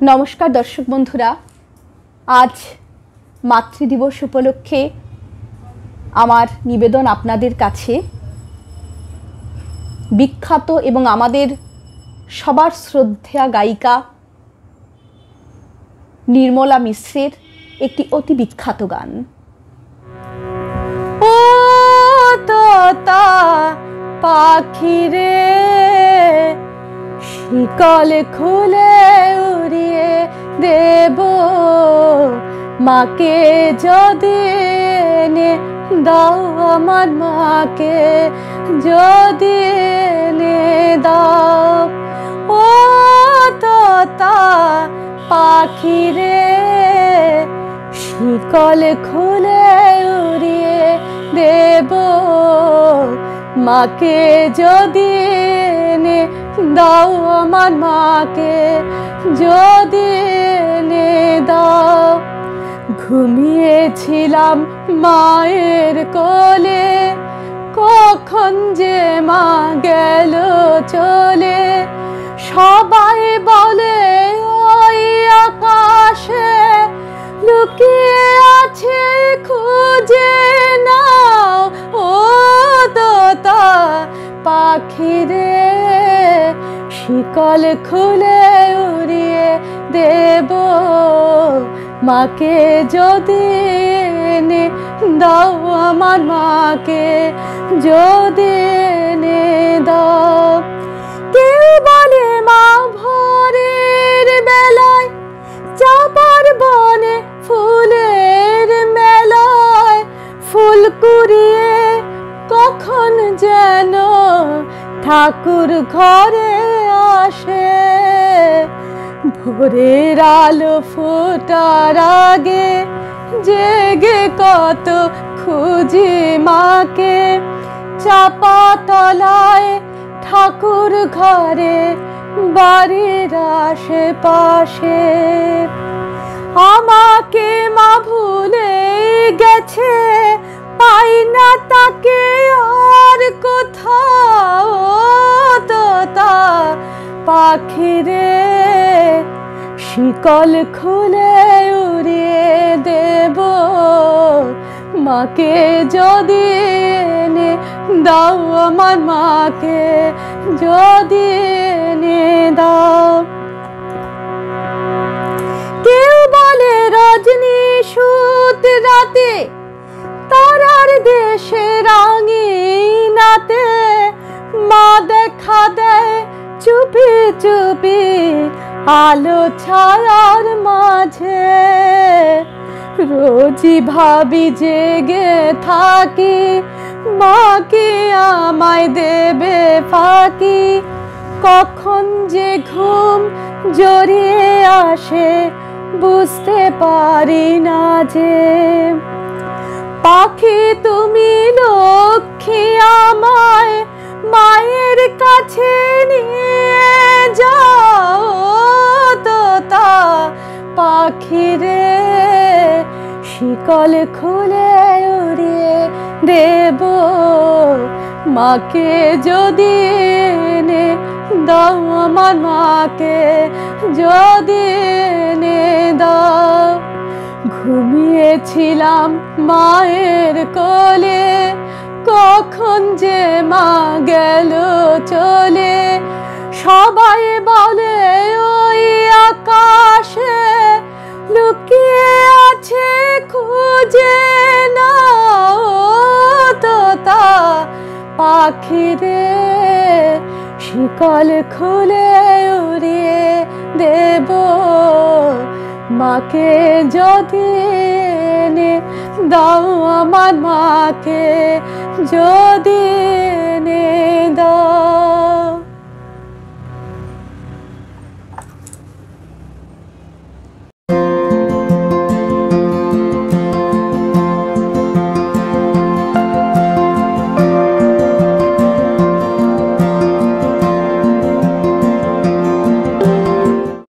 नमस्कार दर्शक बंधुरा आज मातृदिवस उपलक्षे आमार निवेदन आपनादेर काछे विख्यात एवं आमादेर सबार श्रद्धेया गायिका निर्मला मिश्रेर एकटी अति विख्यात गान ओ तोता पाखी रे शिकल खुले उड़िए देव माके जदि एने दाओ आमार माके जदि एने दाओ ओ तोता पाखी रे शिकल खुले उड़िए देव माके जदि एने दाओ आमार माके जदि एने दाओ घुमिয়েছিলাম মায়ের কোলে কখন যে মা গেল চলে সবাই বলে ওই আকাশে লুকিয়ে আছে খুঁজে নাও ও তোতা পাখি রে শিকল খুলে উড়িয়ে দেব মাকে যদি এনে দাও আমার মাকে যদি এনে দাও কেউ বলে মা ভোরের বেলায় চাপার বনে ফুলের মেলায় ফুল কুড়িয়ে কখন যেন ঠাকুর ঘরে আসে ভোরের আলো ফোটার আগে জেগে কত খুঁজি মাকে চাপা তলায় ঠাকুর ঘরে বাড়ির আশেপাশে আমাকে মা ভুলে গেছে পাই না তাকে আর কোথাও তোতা পাখি রে শিকল খুলে উড়িয়ে দেব মাকে যদি এনে দাও আমার মাকে যদি এনে দাও কেউ বলে রজনী সুত রাতে তারার দেশে রাঙিনাতে মা দেখা দেয় চুপি চুপি আলো ছায়ার মাঝে রোজই ভাবি জেগে থাকি মা কি আমায় দেবে ফাঁকি কখন যে ঘুম জড়িয়ে আসে বুঝতে পারি না যে পাখি তুমি লক্ষ্মী আমায় মায়ের কাছে নিয়ে যাও তোতা পাখি রে শিকল খুলে উড়িয়ে দেব মাকে যদি এনে দাও আমার মাকে যদি এনে দাও ঘুমিয়েছিলাম মায়ের কোলে কখন যে মা গেল চলে সবাই বলে ওই আকাশে লুকিয়ে আছে খুঁজে নাও তোতা পাখি রে শিকল খুলে উড়িয়ে দেব মাকে যদি এনে দাও আমার মাকে যদি এনে দাও।